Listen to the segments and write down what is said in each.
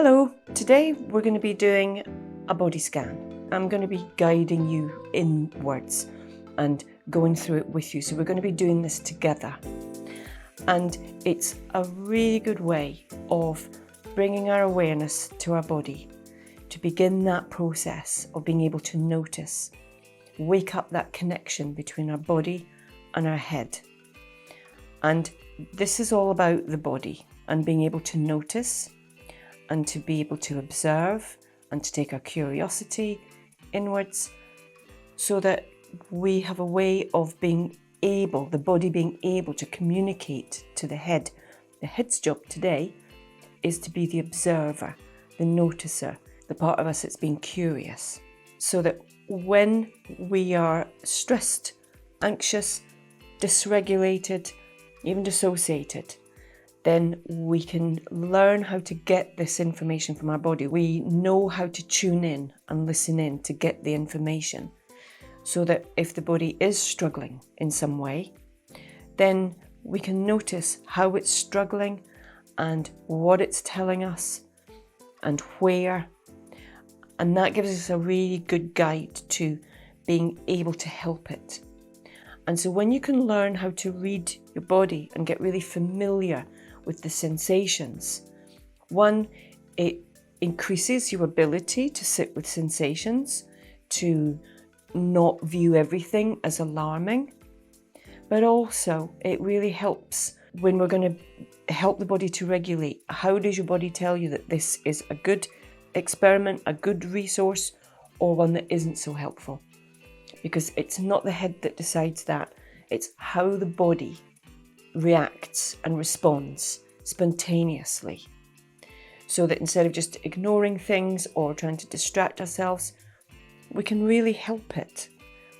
Hello, today we're going to be doing a body scan. I'm going to be guiding you inwards and going through it with you. So we're going to be doing this together. And it's a really good way of bringing our awareness to our body to begin that process of being able to notice, wake up that connection between our body and our head. And this is all about the body and being able to notice and to be able to observe and to take our curiosity inwards so that we have a way of being able, the body being able to communicate to the head. The head's job today is to be the observer, the noticer, the part of us that's being curious, so that when we are stressed, anxious, dysregulated, even dissociated, then we can learn how to get this information from our body. We know how to tune in and listen in to get the information, so that if the body is struggling in some way, then we can notice how it's struggling and what it's telling us and where. And that gives us a really good guide to being able to help it. And so when you can learn how to read your body and get really familiar with the sensations, one, it increases your ability to sit with sensations, to not view everything as alarming, but also it really helps when we're going to help the body to regulate. How does your body tell you that this is a good experiment, a good resource, or one that isn't so helpful? Because it's not the head that decides that, it's how the body reacts and responds spontaneously. So that instead of just ignoring things or trying to distract ourselves, we can really help it.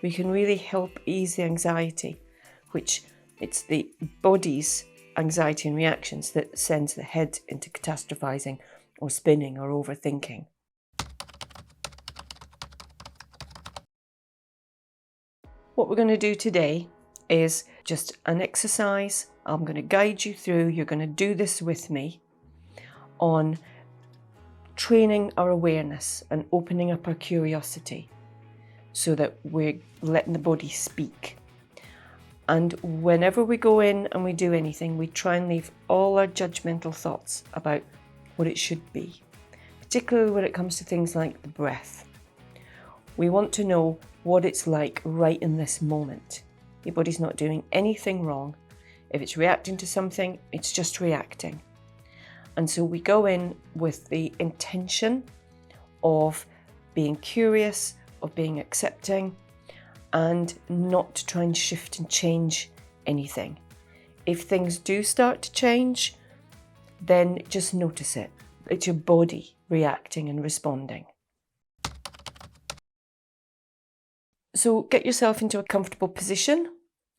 We can really help ease the anxiety, which it's the body's anxiety and reactions that sends the head into catastrophizing or spinning or overthinking. What we're going to do today is just an exercise. I'm going to guide you through. You're going to do this with me on training our awareness and opening up our curiosity so that we're letting the body speak. And whenever we go in and we do anything, we try and leave all our judgmental thoughts about what it should be, particularly when it comes to things like the breath. We want to know what it's like right in this moment. Your body's not doing anything wrong. If it's reacting to something, it's just reacting. And so we go in with the intention of being curious, of being accepting, and not to try and shift and change anything. If things do start to change, then just notice it. It's your body reacting and responding. So get yourself into a comfortable position,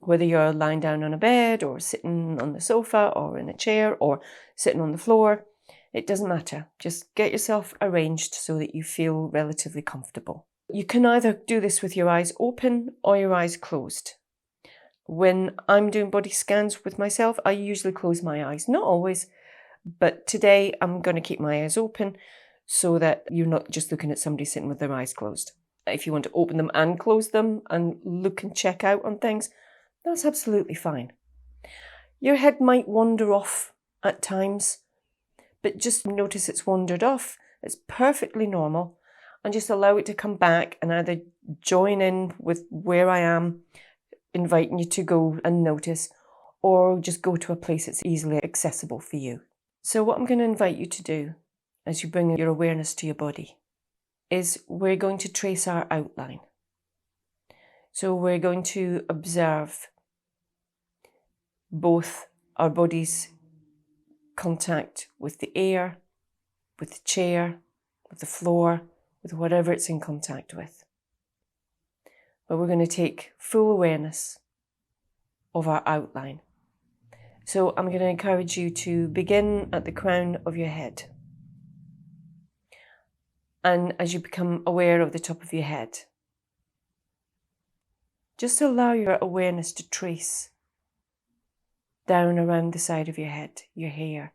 whether you're lying down on a bed or sitting on the sofa or in a chair or sitting on the floor. It doesn't matter. Just get yourself arranged so that you feel relatively comfortable. You can either do this with your eyes open or your eyes closed. When I'm doing body scans with myself, I usually close my eyes. Not always, but today I'm going to keep my eyes open so that you're not just looking at somebody sitting with their eyes closed. If you want to open them and close them and look and check out on things, that's absolutely fine. Your head might wander off at times, but just notice it's wandered off. It's perfectly normal, and just allow it to come back and either join in with where I am, inviting you to go and notice, or just go to a place that's easily accessible for you. So what I'm going to invite you to do as you bring your awareness to your body is we're going to trace our outline. So we're going to observe both our body's contact with the air, with the chair, with the floor, with whatever it's in contact with. But we're going to take full awareness of our outline. So I'm going to encourage you to begin at the crown of your head. And as you become aware of the top of your head, just allow your awareness to trace down around the side of your head, your hair,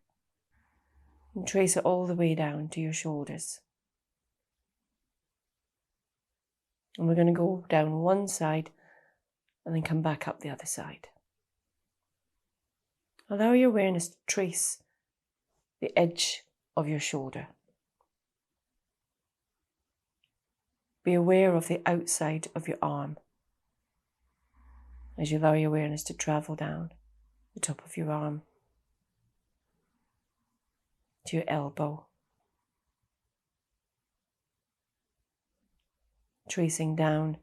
And trace it all the way down to your shoulders. And we're going to go down one side and then come back up the other side. Allow your awareness to trace the edge of your shoulder. Be aware of the outside of your arm as you allow your awareness to travel down the top of your arm to your elbow, tracing down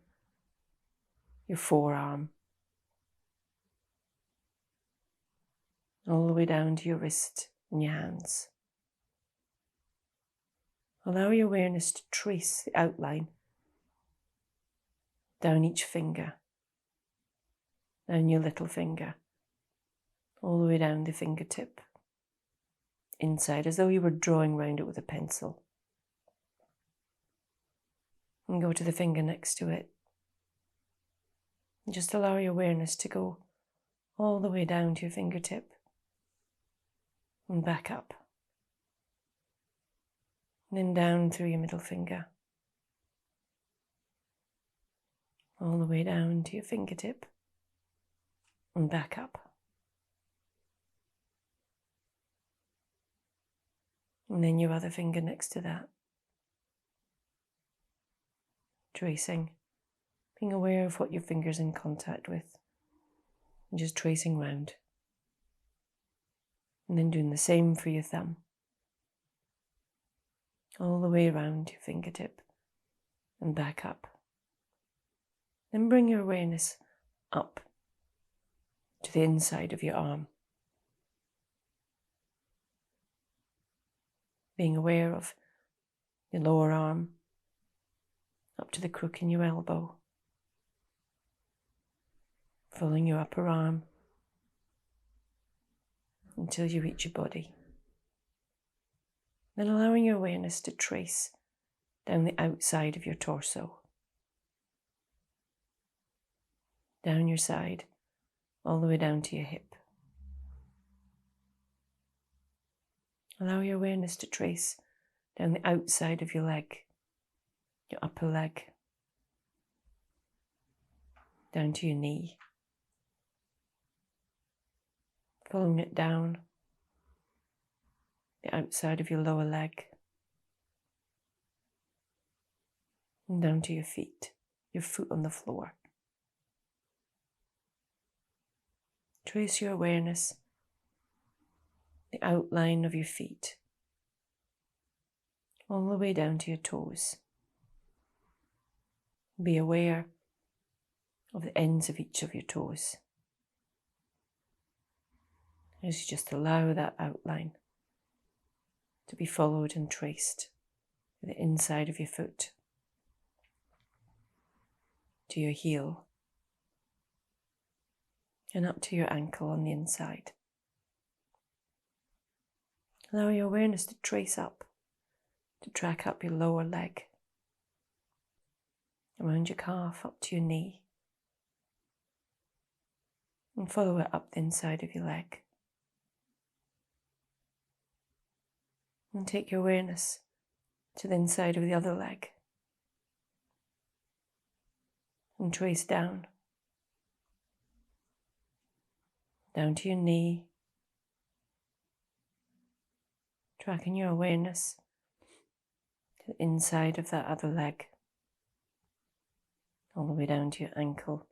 your forearm, all the way down to your wrist and your hands. Allow your awareness to trace the outline down each finger, down your little finger, all the way down the fingertip, inside, as though you were drawing round it with a pencil. And go to the finger next to it. And just allow your awareness to go all the way down to your fingertip and back up. And then down through your middle finger, all the way down to your fingertip and back up. And then your other finger next to that. Tracing, being aware of what your finger's in contact with, and just tracing round. And then doing the same for your thumb. All the way around your fingertip and back up. Then bring your awareness up to the inside of your arm. Being aware of your lower arm, up to the crook in your elbow, following your upper arm until you reach your body. Then allowing your awareness to trace down the outside of your torso, down your side, all the way down to your hip. Allow your awareness to trace down the outside of your leg, your upper leg, down to your knee, following it down the outside of your lower leg, and down to your feet, your foot on the floor. Trace your awareness, the outline of your feet, all the way down to your toes. Be aware of the ends of each of your toes, as you just allow that outline to be followed and traced to the inside of your foot, to your heel, and up to your ankle on the inside. Allow your awareness to trace up, to track up your lower leg, around your calf, up to your knee, and follow it up the inside of your leg. And take your awareness to the inside of the other leg, and trace down to your knee, tracking your awareness to the inside of that other leg, all the way down to your ankle,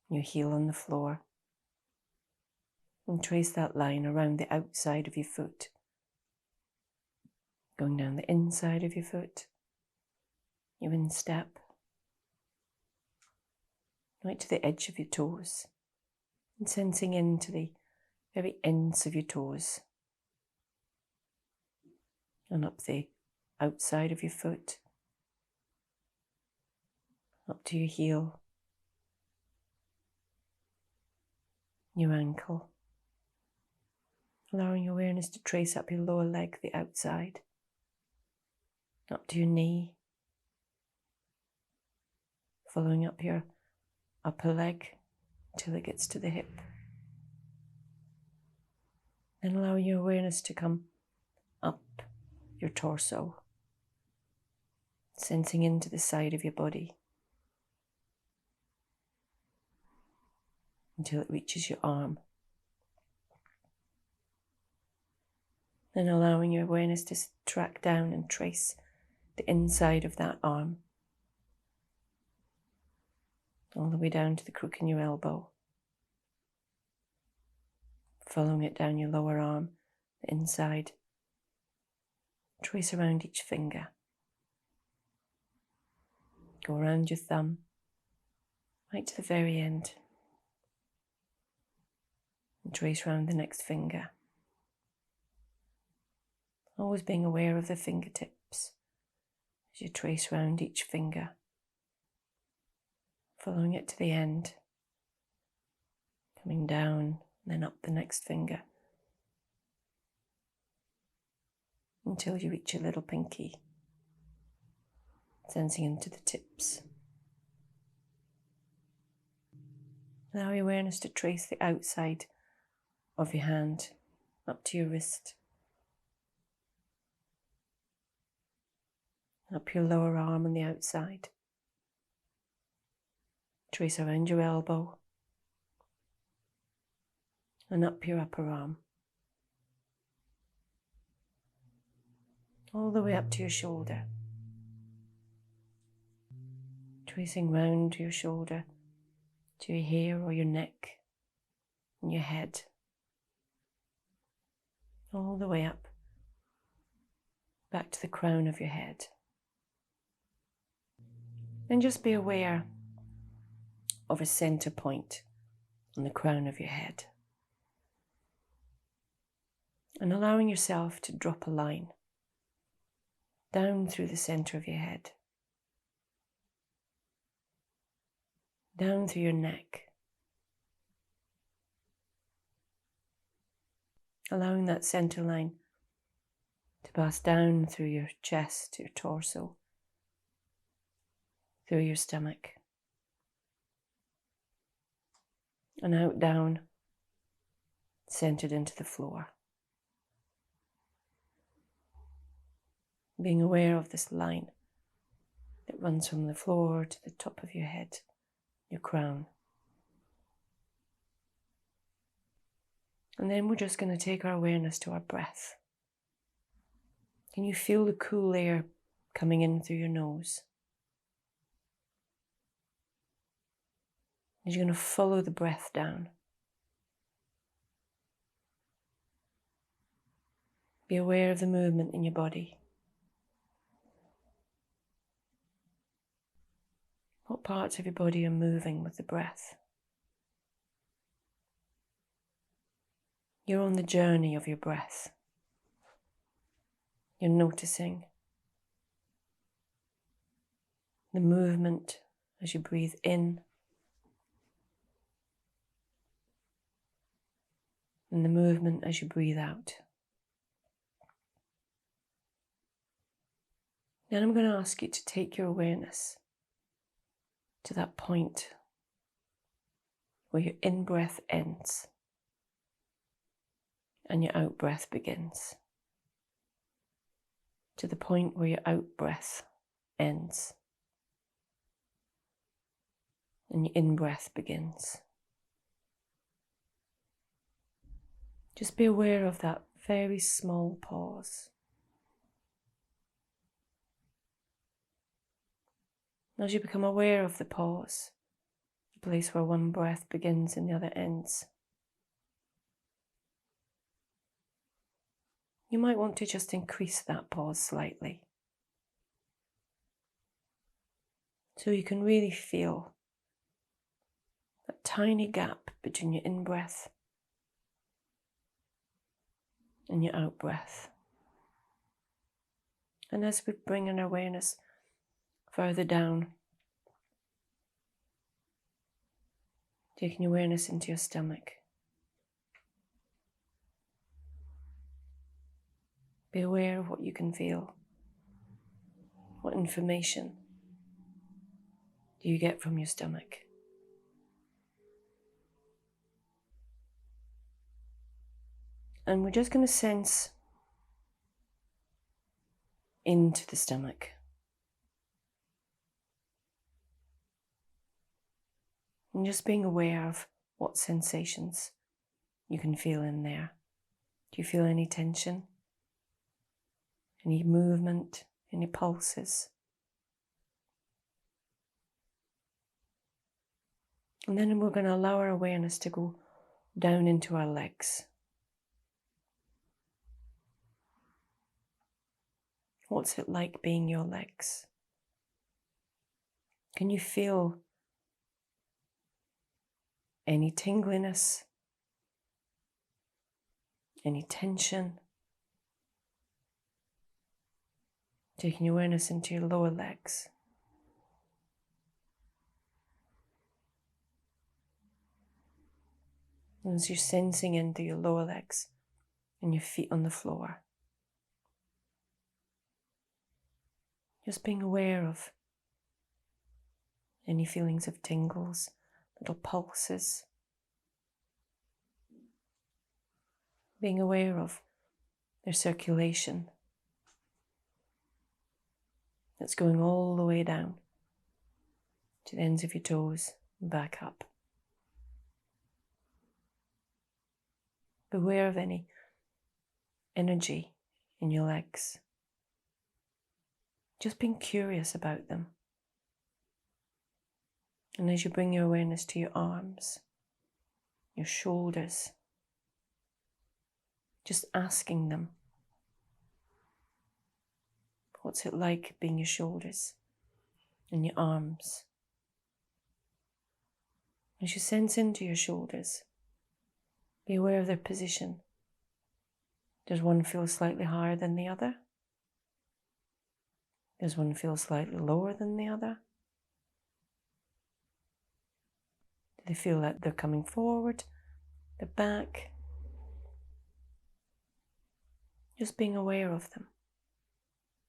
your heel on the floor, and trace that line around the outside of your foot, going down the inside of your foot, your instep, right to the edge of your toes, and sensing into the very ends of your toes, and up the outside of your foot, up to your heel, your ankle, allowing awareness to trace up your lower leg, the outside, up to your knee, following up your upper leg till it gets to the hip. Then allow your awareness to come up your torso, sensing into the side of your body until it reaches your arm. Then allowing your awareness to track down and trace the inside of that arm, all the way down to the crook in your elbow, following it down your lower arm, the inside. Trace around each finger. Go around your thumb, right to the very end, and trace around the next finger. Always being aware of the fingertips as you trace around each finger, following it to the end, coming down, then up the next finger, until you reach your little pinky, sensing into the tips. Allow your awareness to trace the outside of your hand up to your wrist, up your lower arm on the outside. Trace around your elbow and up your upper arm, all the way up to your shoulder. Tracing round your shoulder to your hair or your neck and your head, all the way up, back to the crown of your head. And just be aware of a center point on the crown of your head. And allowing yourself to drop a line down through the center of your head, down through your neck, allowing that center line to pass down through your chest, your torso, through your stomach, and out down, centered into the floor. Being aware of this line that runs from the floor to the top of your head, your crown. And then we're just going to take our awareness to our breath. Can you feel the cool air coming in through your nose? As you're going to follow the breath down. Be aware of the movement in your body. What parts of your body are moving with the breath? You're on the journey of your breath. You're noticing the movement as you breathe in and the movement as you breathe out. Then I'm going to ask you to take your awareness to that point where your in-breath ends and your out-breath begins. To the point where your out-breath ends and your in-breath begins. Just be aware of that very small pause. As you become aware of the pause, the place where one breath begins and the other ends, you might want to just increase that pause slightly, so you can really feel that tiny gap between your in-breath and your out-breath. And as we bring an awareness further down, taking awareness into your stomach. Be aware of what you can feel. What information do you get from your stomach? And we're just going to sense into the stomach. And just being aware of what sensations you can feel in there. Do you feel any tension? Any movement? Any pulses? And then we're going to allow our awareness to go down into our legs. What's it like being your legs? Can you feel any tingliness? Any tension? Taking your awareness into your lower legs. And as you're sensing into your lower legs and your feet on the floor, just being aware of any feelings of tingles, little pulses. Being aware of their circulation that's going all the way down to the ends of your toes and back up. Beware of any energy in your legs. Just being curious about them. And as you bring your awareness to your arms, your shoulders, just asking them, what's it like being your shoulders and your arms? As you sense into your shoulders, be aware of their position. Does one feel slightly higher than the other? Does one feel slightly lower than the other? Do they feel like they're coming forward, they're back? Just being aware of them.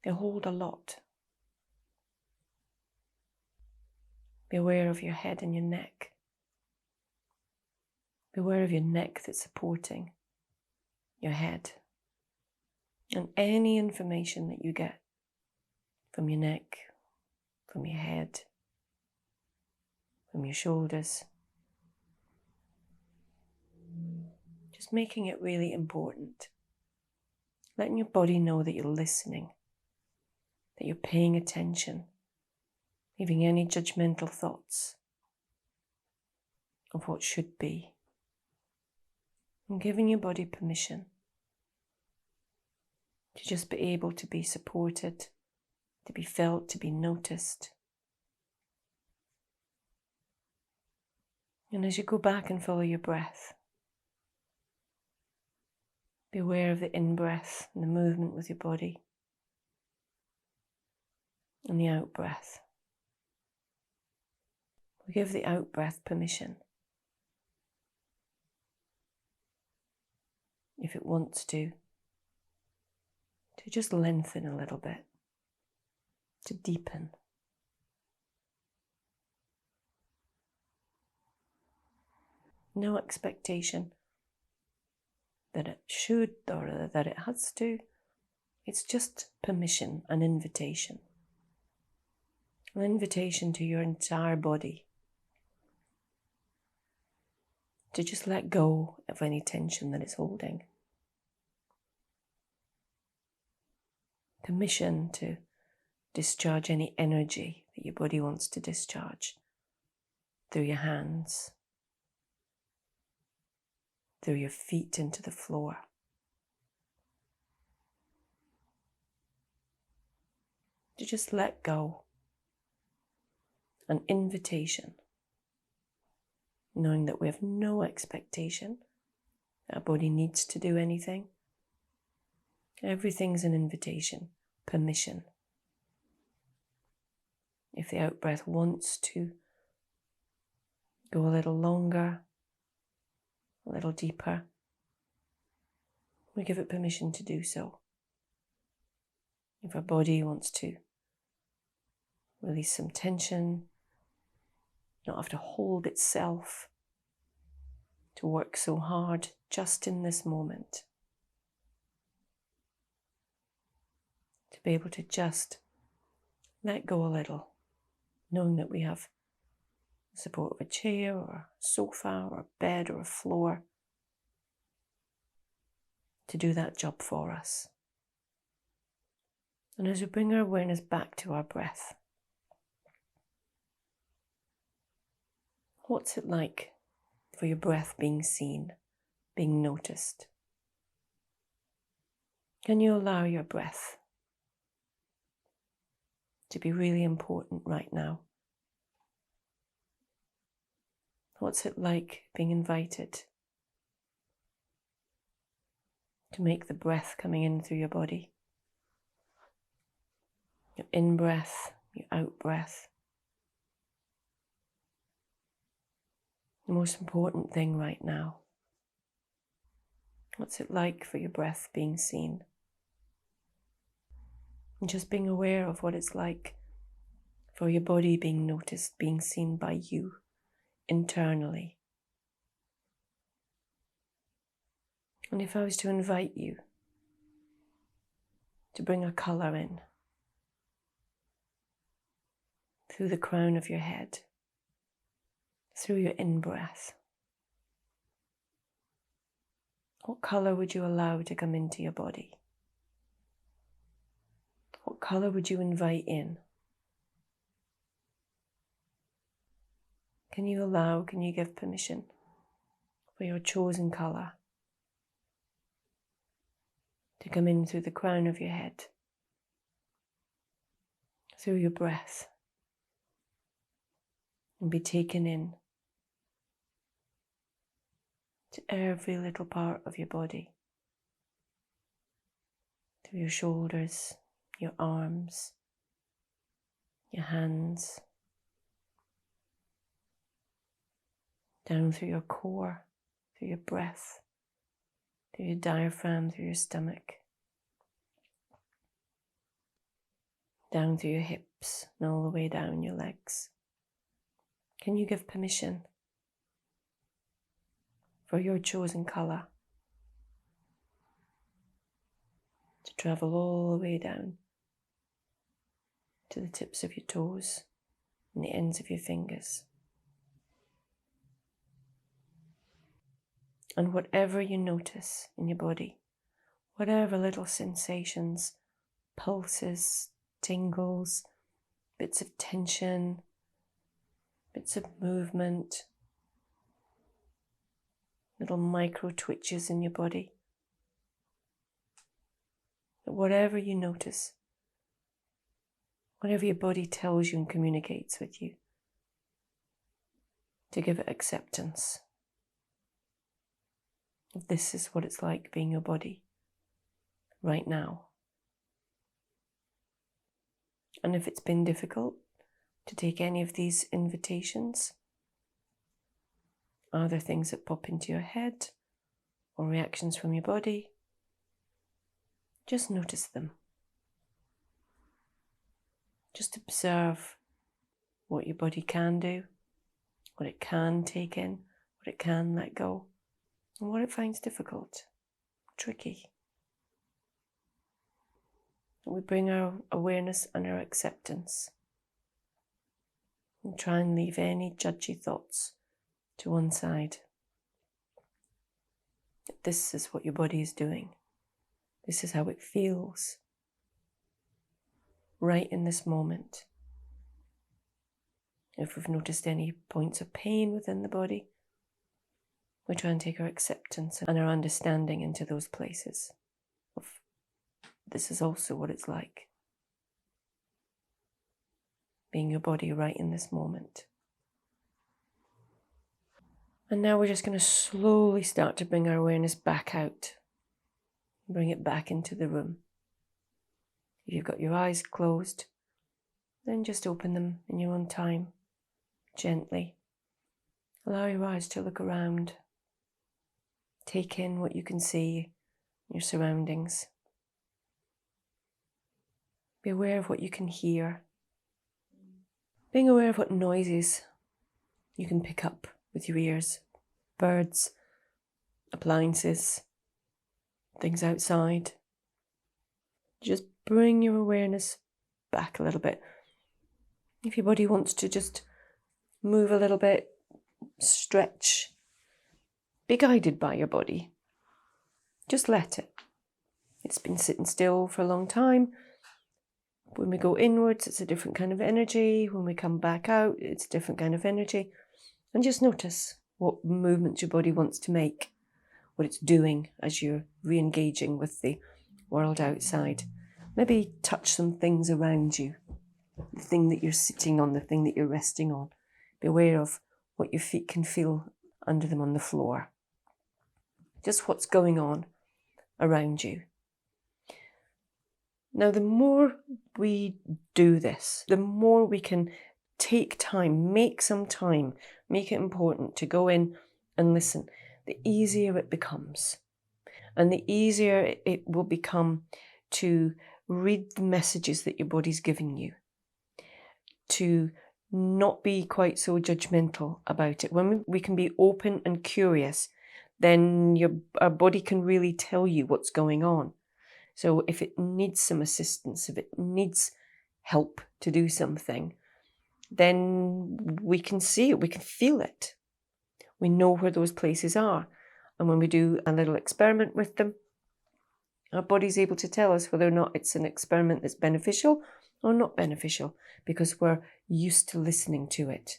They hold a lot. Be aware of your head and your neck. Be aware of your neck that's supporting your head. And any information that you get from your neck, from your head, from your shoulders, just making it really important. Letting your body know that you're listening, that you're paying attention, leaving any judgmental thoughts of what should be, and giving your body permission to just be able to be supported, to be felt, to be noticed. And as you go back and follow your breath, be aware of the in-breath and the movement with your body, and the out-breath. We give the out-breath permission. If it wants to just lengthen a little bit, to deepen. No expectation that it should or that it has to. It's just permission, an invitation. An invitation to your entire body to just let go of any tension that it's holding. Permission to discharge any energy that your body wants to discharge through your hands, through your feet into the floor. To just let go. An invitation, knowing that we have no expectation that our body needs to do anything. Everything's an invitation, permission. If the out-breath wants to go a little longer, a little deeper, we give it permission to do so. If our body wants to release some tension, not have to hold itself to work so hard just in this moment, to be able to just let go a little, knowing that we have the support of a chair or a sofa or a bed or a floor to do that job for us. And as we bring our awareness back to our breath, what's it like for your breath being seen, being noticed? Can you allow your breath to be really important right now? What's it like being invited to make the breath coming in through your body, your in-breath, your out-breath, the most important thing right now? What's it like for your breath being seen? And just being aware of what it's like for your body being noticed, being seen by you internally. And if I was to invite you to bring a colour in through the crown of your head, through your in-breath, what colour would you allow to come into your body? What colour would you invite in? Can you give permission for your chosen colour to come in through the crown of your head, through your breath, and be taken in to every little part of your body, through your shoulders, your arms, your hands, down through your core, through your breath, through your diaphragm, through your stomach, down through your hips and all the way down your legs. Can you give permission for your chosen colour to travel all the way down to the tips of your toes and the ends of your fingers? And whatever you notice in your body, whatever little sensations, pulses, tingles, bits of tension, bits of movement, little micro twitches in your body, whatever you notice, whatever your body tells you and communicates with you, to give it acceptance. This is what it's like being your body right now. And if it's been difficult to take any of these invitations, are there things that pop into your head or reactions from your body? Just notice them. Just observe what your body can do, what it can take in, what it can let go, and what it finds difficult, tricky. And we bring our awareness and our acceptance and try and leave any judgy thoughts to one side. This is what your body is doing. This is how it feels right in this moment. If we've noticed any points of pain within the body, we try and take our acceptance and our understanding into those places of this is also what it's like being your body right in this moment. And now we're just going to slowly start to bring our awareness back out, bring it back into the room. If you've got your eyes closed, then just open them in your own time, gently. Allow your eyes to look around. Take in what you can see, your surroundings. Be aware of what you can hear. Being aware of what noises you can pick up with your ears. Birds, appliances, things outside. Just bring your awareness back a little bit. If your body wants to just move a little bit, stretch, be guided by your body. Just let it. It's been sitting still for a long time. When we go inwards, it's a different kind of energy. When we come back out, it's a different kind of energy. And just notice what movements your body wants to make, what it's doing as you're re-engaging with the world outside. Maybe touch some things around you, the thing that you're sitting on, the thing that you're resting on. Be aware of what your feet can feel under them on the floor. Just what's going on around you. Now, the more we do this, the more we can take time, make some time, make it important to go in and listen, the easier it becomes. And the easier it will become to read the messages that your body's giving you, to not be quite so judgmental about it. When we can be open and curious, then our body can really tell you what's going on. So if it needs some assistance, if it needs help to do something, then we can see it, we can feel it. We know where those places are. And when we do a little experiment with them, our body's able to tell us whether or not it's an experiment that's beneficial or not beneficial, because we're used to listening to it.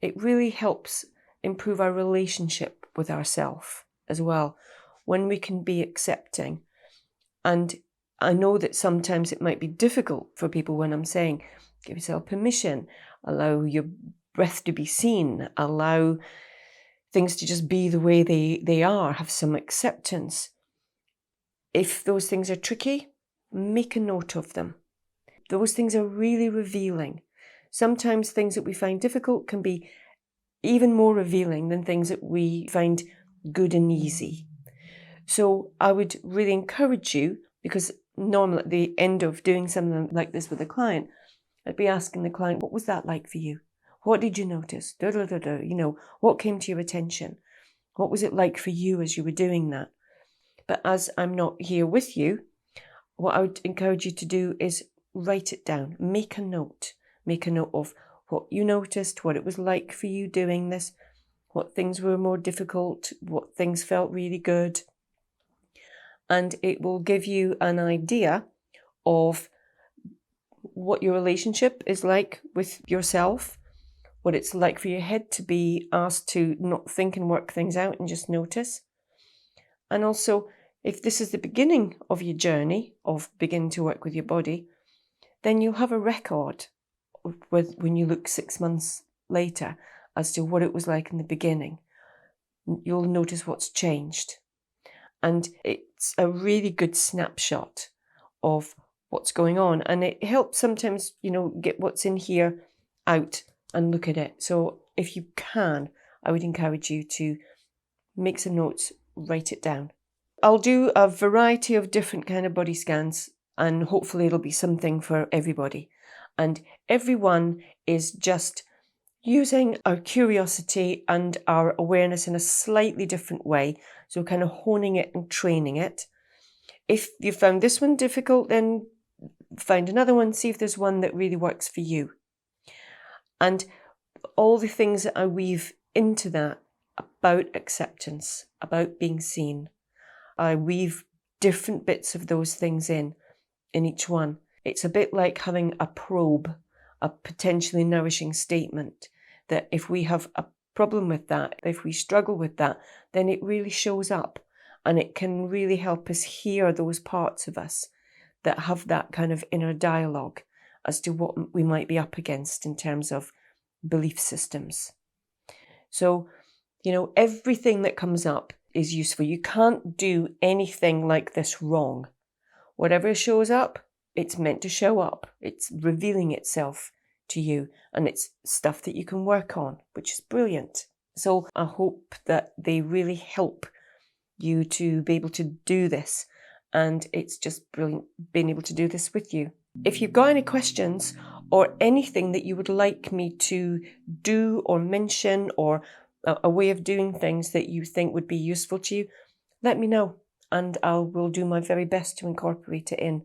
It really helps improve our relationship with ourselves as well, when we can be accepting. And I know that sometimes it might be difficult for people when I'm saying, give yourself permission, allow your breath to be seen, allow things to just be the way they are, have some acceptance. If those things are tricky, make a note of them. Those things are really revealing. Sometimes things that we find difficult can be even more revealing than things that we find good and easy. So I would really encourage you, because normally at the end of doing something like this with a client, I'd be asking the client, what was that like for you? What did you notice? What came to your attention? What was it like for you as you were doing that? But as I'm not here with you, what I would encourage you to do is write it down. Make a note. Make a note of what you noticed, what it was like for you doing this, what things were more difficult, what things felt really good. And it will give you an idea of what your relationship is like with yourself, what it's like for your head to be asked to not think and work things out and just notice. And also, if this is the beginning of your journey of beginning to work with your body, then you'll have a record when you look 6 months later as to what it was like in the beginning. You'll notice what's changed. And it's a really good snapshot of what's going on. And it helps sometimes, get what's in here out and look at it. So if you can, I would encourage you to make some notes, write it down. I'll do a variety of different kind of body scans, and hopefully it'll be something for everybody. And everyone is just using our curiosity and our awareness in a slightly different way. So kind of honing it and training it. If you found this one difficult, then find another one, see if there's one that really works for you. And all the things that I weave into that about acceptance, about being seen, I weave different bits of those things in each one. It's a bit like having a probe, a potentially nourishing statement, that if we have a problem with that, if we struggle with that, then it really shows up, and it can really help us hear those parts of us that have that kind of inner dialogue as to what we might be up against in terms of belief systems. So, everything that comes up is useful. You can't do anything like this wrong. Whatever shows up, it's meant to show up. It's revealing itself to you, and it's stuff that you can work on, which is brilliant. So I hope that they really help you to be able to do this, and it's just brilliant being able to do this with you. If you've got any questions or anything that you would like me to do or mention, or a way of doing things that you think would be useful to you, let me know, and I will do my very best to incorporate it in.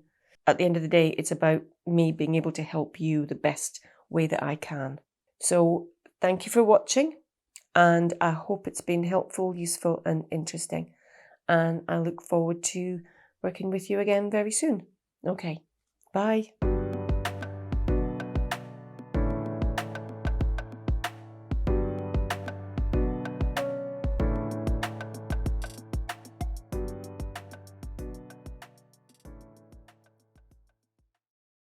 at the end of the day, it's about me being able to help you the best way that I can. So thank you for watching, and I hope it's been helpful, useful and interesting. And I look forward to working with you again very soon. Okay, bye.